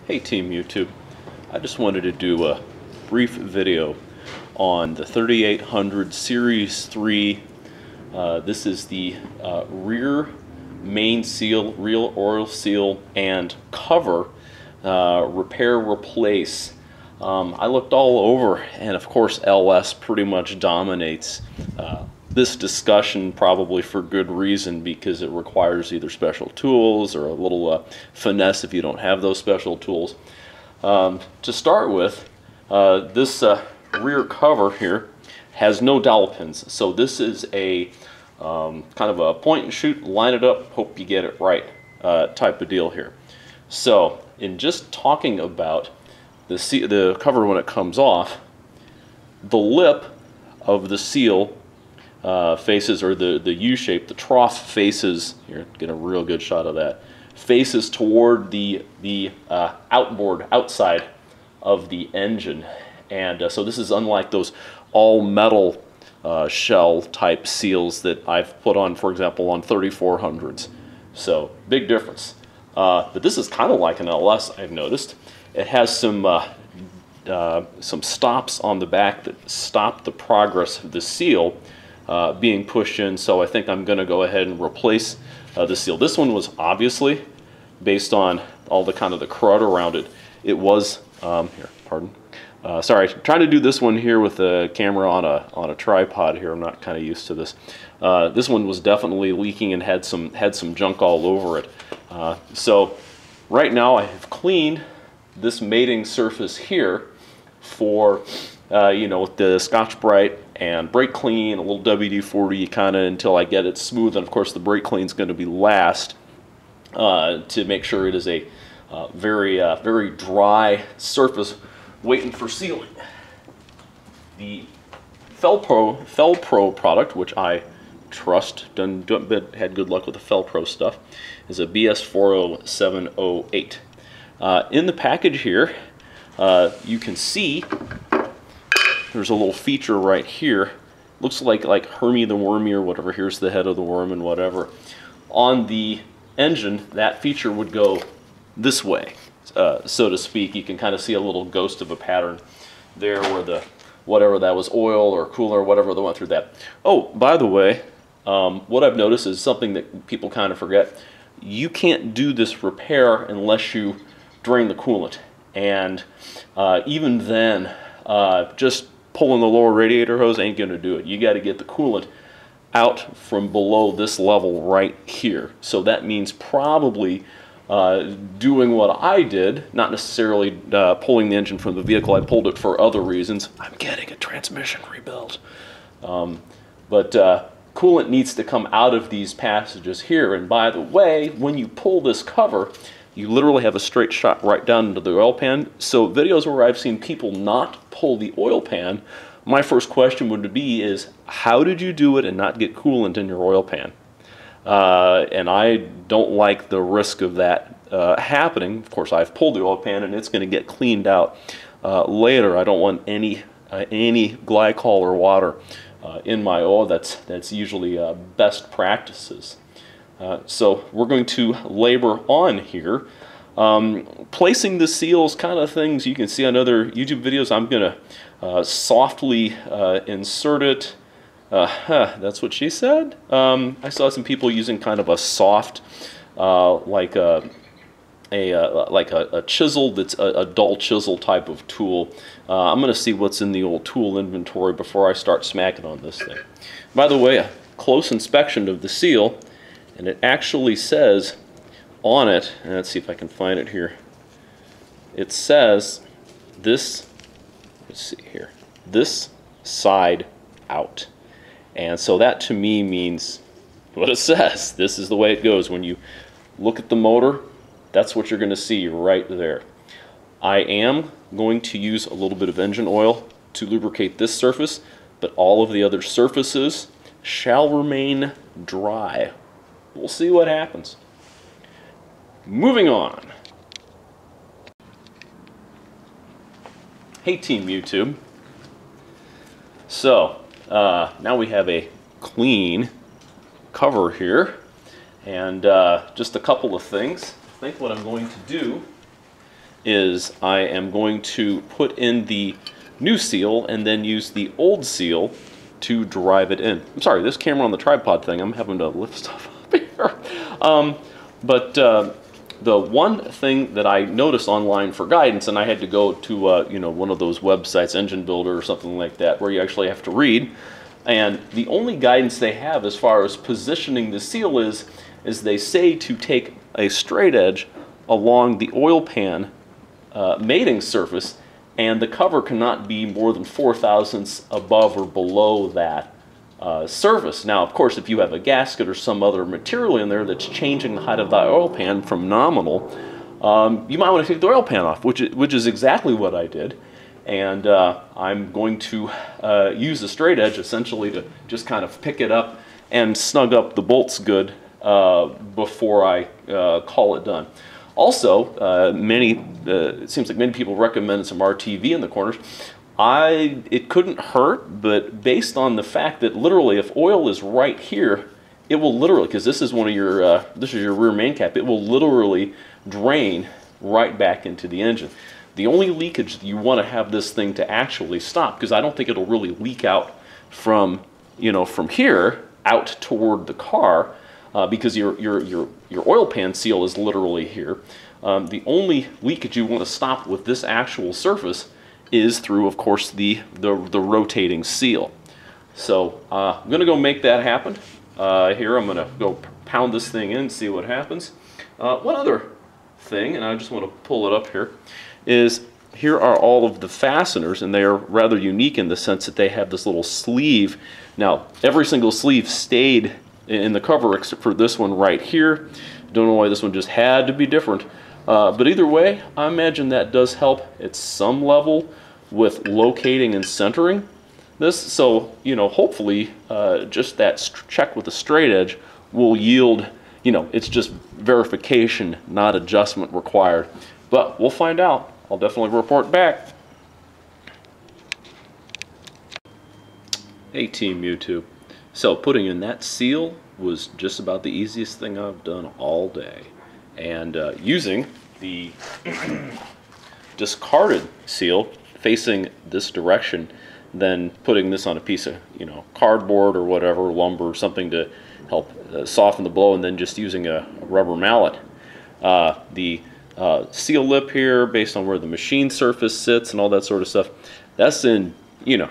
Hey Team YouTube, I just wanted to do a brief video on the 3800 Series 3. This is the rear main seal, rear oil seal, and cover repair replace. I looked all over, and of course LS pretty much dominates this discussion, probably for good reason, because it requires either special tools or a little finesse if you don't have those special tools. To start with, this rear cover here has no dowel pins, so this is a kind of a point and shoot, line it up, hope you get it right type of deal here. So in just talking about the cover when it comes off, the lip of the seal faces, or the U-shape, the trough faces, here, get a real good shot of that, faces toward the outboard, outside of the engine. And so this is unlike those all metal shell type seals that I've put on, for example, on 3400s. So big difference. But this is kind of like an LS, I've noticed. It has some stops on the back that stop the progress of the seal being pushed in, so I think I'm going to go ahead and replace the seal. This one was obviously, based on all the kind of the crud around it, it was, here, pardon. Sorry, trying to do this one here with the camera on a tripod here. I'm not kind of used to this. This one was definitely leaking and had some junk all over it. So right now I have cleaned this mating surface here for you know, with the Scotch-Brite and brake clean, a little WD-40 kind of until I get it smooth. And of course the brake clean is going to be last to make sure it is a very dry surface waiting for sealing. The Felpro product, which I trust, had good luck with the Felpro stuff, is a BS40708. In the package here, you can see there's a little feature right here. Looks like Hermie the Wormy or whatever. Here's the head of the worm and whatever. On the engine, that feature would go this way, so to speak. You can kind of see a little ghost of a pattern there where the whatever that was, oil or coolant or whatever that went through that. Oh, by the way, what I've noticed is something that people kind of forget. You can't do this repair unless you drain the coolant, and even then, just pulling the lower radiator hose ain't going to do it. You got to get the coolant out from below this level right here. So that means probably doing what I did, not necessarily pulling the engine from the vehicle. I pulled it for other reasons. I'm getting a transmission rebuilt. But coolant needs to come out of these passages here. And by the way, when you pull this cover, you literally have a straight shot right down into the oil pan. So videos where I've seen people not pull the oil pan, my first question would be is, how did you do it and not get coolant in your oil pan? And I don't like the risk of that happening. Of course, I've pulled the oil pan and it's going to get cleaned out later. I don't want any glycol or water in my oil. That's usually best practices. So we're going to labor on here. Placing the seals, kind of things you can see on other YouTube videos. I'm going to softly insert it. That's what she said. I saw some people using kind of a soft, like a chisel that's a dull chisel type of tool. I'm going to see what's in the old tool inventory before I start smacking on this thing. By the way, a close inspection of the seal, and it actually says on it, and let's see if I can find it here. It says this, let's see here, this side out. And so that to me means what it says. This is the way it goes. When you look at the motor, that's what you're going to see right there. I am going to use a little bit of engine oil to lubricate this surface, but all of the other surfaces shall remain dry. We'll see what happens. Moving on. Hey Team YouTube. So, now we have a clean cover here, and just a couple of things. I think what I'm going to do is I am going to put in the new seal and then use the old seal to drive it in. I'm sorry, this camera on the tripod thing, I'm having to lift stuff up here. The one thing that I noticed online for guidance, and I had to go to you know, one of those websites, Engine Builder or something like that, where you actually have to read, and the only guidance they have as far as positioning the seal is they say to take a straight edge along the oil pan mating surface, and the cover cannot be more than 0.4 above or below that surface. Now, of course, if you have a gasket or some other material in there that's changing the height of the oil pan from nominal, you might want to take the oil pan off, which is exactly what I did. And I'm going to use a straight edge essentially to just kind of pick it up and snug up the bolts good before I call it done. Also, it seems like many people recommend some RTV in the corners. It couldn't hurt, but based on the fact that literally if oil is right here, it will literally, because this is one of your, this is your rear main cap, it will literally drain right back into the engine. The only leakage you want to have this thing to actually stop, because I don't think it'll really leak out from, you know, from here out toward the car, because your oil pan seal is literally here. The only leakage you want to stop with this actual surface is through, of course, the rotating seal. So I'm going to go make that happen. Here I'm going to go pound this thing in and see what happens. One other thing, and I just want to pull it up here, is here are all of the fasteners, and they are rather unique in the sense that they have this little sleeve. Now, every single sleeve stayed in the cover except for this one right here. Don't know why this one just had to be different. But either way, I imagine that does help at some level with locating and centering this. So, you know, hopefully just that check with the straight edge will yield, you know, it's just verification, not adjustment required. But we'll find out. I'll definitely report back. Hey Team YouTube. So putting in that seal was just about the easiest thing I've done all day. And using the discarded seal facing this direction, then putting this on a piece of, you know, cardboard or whatever, lumber, something to help soften the blow, and then just using a rubber mallet. The seal lip here, based on where the machine surface sits and all that sort of stuff, that's in, you know,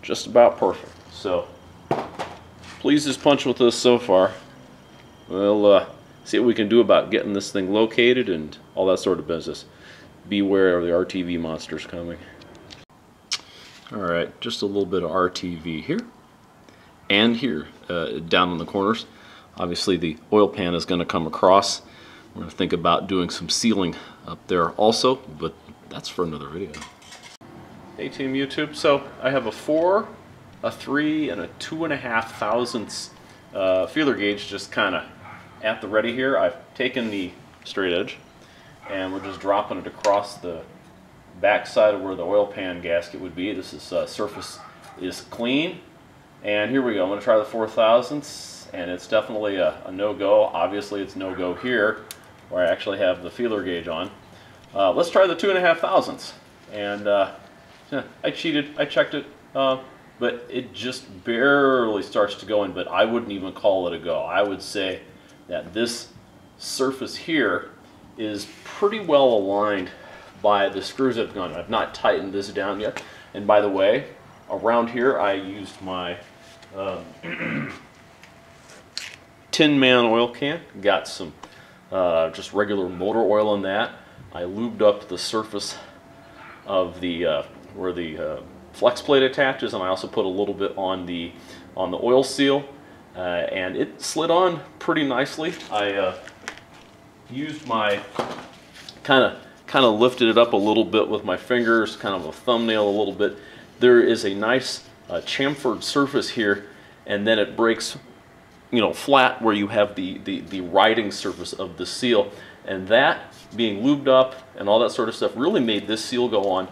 just about perfect. So pleased as punch with this so far. We'll see what we can do about getting this thing located and all that sort of business. Beware of the RTV monsters coming. Alright, just a little bit of RTV here and here down in the corners. Obviously the oil pan is going to come across. We're going to think about doing some sealing up there also, but that's for another video. Hey Team YouTube, so I have a 4, a 3, and a 2.5 thousandths feeler gauge just kind of at the ready here. I've taken the straight edge and we're just dropping it across the back side of where the oil pan gasket would be. This is surface is clean, and here we go. I'm going to try the 4 thousandths, and it's definitely a no-go. Obviously it's no-go here where I actually have the feeler gauge on. Let's try the 2.5 thousandths, and I cheated. I checked it, but it just barely starts to go in, but I wouldn't even call it a go. I would say that this surface here is pretty well aligned by the screws that have gone. I've not tightened this down yet. And by the way, around here I used my Tin Man oil can. Got some just regular motor oil in that. I lubed up the surface of the where the flex plate attaches, and I also put a little bit on the oil seal, and it slid on pretty nicely. I used my kind of lifted it up a little bit with my fingers, kind of a thumbnail a little bit. There is a nice chamfered surface here, and then it breaks, you know, flat where you have the riding surface of the seal, and that being lubed up and all that sort of stuff really made this seal go on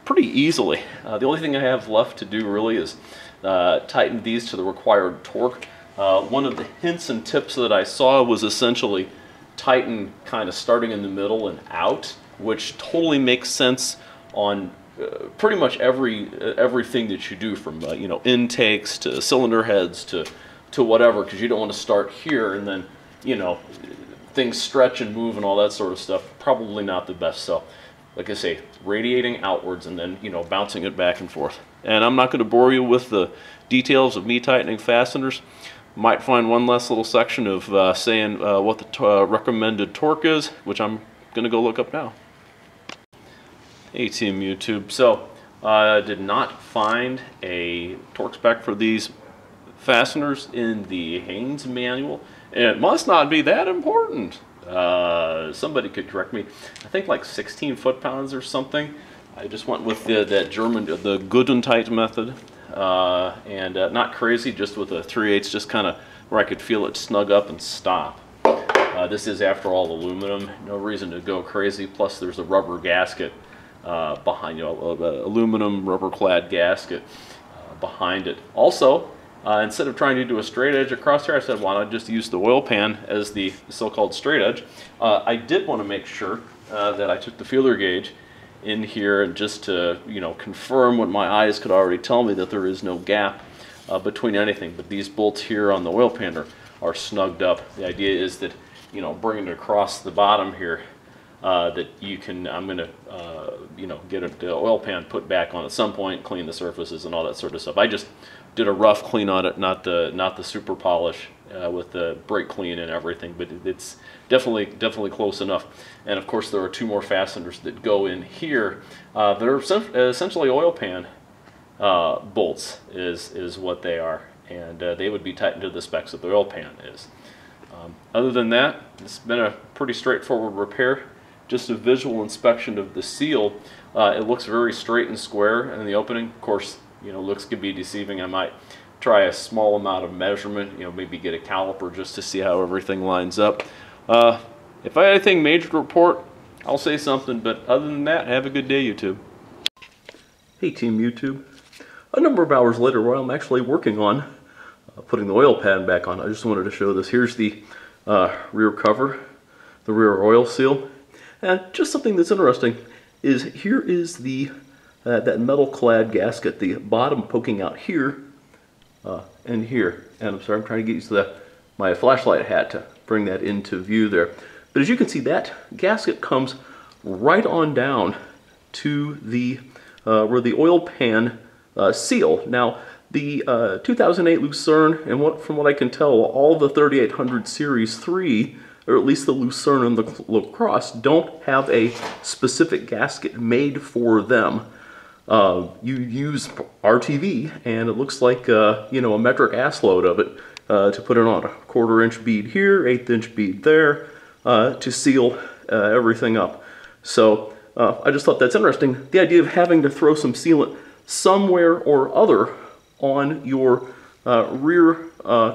pretty easily. The only thing I have left to do really is tighten these to the required torque. One of the hints and tips that I saw was essentially tighten kind of starting in the middle and out, which totally makes sense on pretty much everything that you do, from you know, intakes to cylinder heads to whatever, because you don't want to start here and then, you know, things stretch and move and all that sort of stuff. Probably not the best. So like I say, radiating outwards and then, you know, bouncing it back and forth. And I'm not going to bore you with the details of me tightening fasteners. Might find one last little section of saying what the recommended torque is, which I'm going to go look up now. Hey Team YouTube, so I did not find a torque spec for these fasteners in the Haynes manual. It must not be that important. Somebody could correct me. I think like 16 foot-pounds or something. I just went with that German, the Gudentite method. And not crazy, just with a 3/8, just kind of where I could feel it snug up and stop. This is, after all, aluminum. No reason to go crazy. Plus, there's a rubber gasket behind, you know, aluminum rubber-clad gasket behind it. Also, instead of trying to do a straight edge across here, I said, why not just use the oil pan as the so-called straight edge. I did want to make sure that I took the feeler gauge in here, and just to, you know, confirm what my eyes could already tell me, that there is no gap between anything. But these bolts here on the oil pan are snugged up. The idea is that, you know, bringing it across the bottom here, that you can, I'm going to, you know, get the oil pan put back on at some point, clean the surfaces and all that sort of stuff. I just did a rough clean on it, not the super polish with the brake clean and everything, but it's definitely close enough. And of course, there are two more fasteners that go in here. They're essentially oil pan bolts is what they are, and they would be tightened to the specs that the oil pan is. Other than that, it's been a pretty straightforward repair. Just a visual inspection of the seal. It looks very straight and square in the opening. Of course, you know, looks could be deceiving. I might try a small amount of measurement, you know, maybe get a caliper just to see how everything lines up. If I had anything major to report, I'll say something, but other than that, have a good day, YouTube. Hey Team YouTube. A number of hours later, while I'm actually working on putting the oil pan back on, I just wanted to show this. Here's the rear cover, the rear oil seal. And just something that's interesting is, here is the that metal-clad gasket, the bottom poking out here and here. And I'm sorry, I'm trying to get used to my flashlight hat to bring that into view there. But as you can see, that gasket comes right on down to the where the oil pan seal. Now, the 2008 Lucerne, and from what I can tell, all the 3800 Series 3, or at least the Lucerne and the Lacrosse, don't have a specific gasket made for them. You use RTV, and it looks like you know, a metric ass load of it to put it on. A 1/4 inch bead here, 1/8 inch bead there, to seal everything up. So I just thought that's interesting. The idea of having to throw some sealant somewhere or other on your rear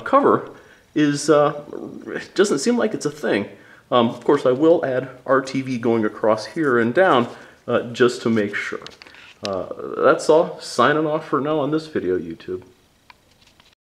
cover is it doesn't seem like it's a thing. Of course, I will add RTV going across here and down just to make sure. That's all. Signing off for now on this video, YouTube.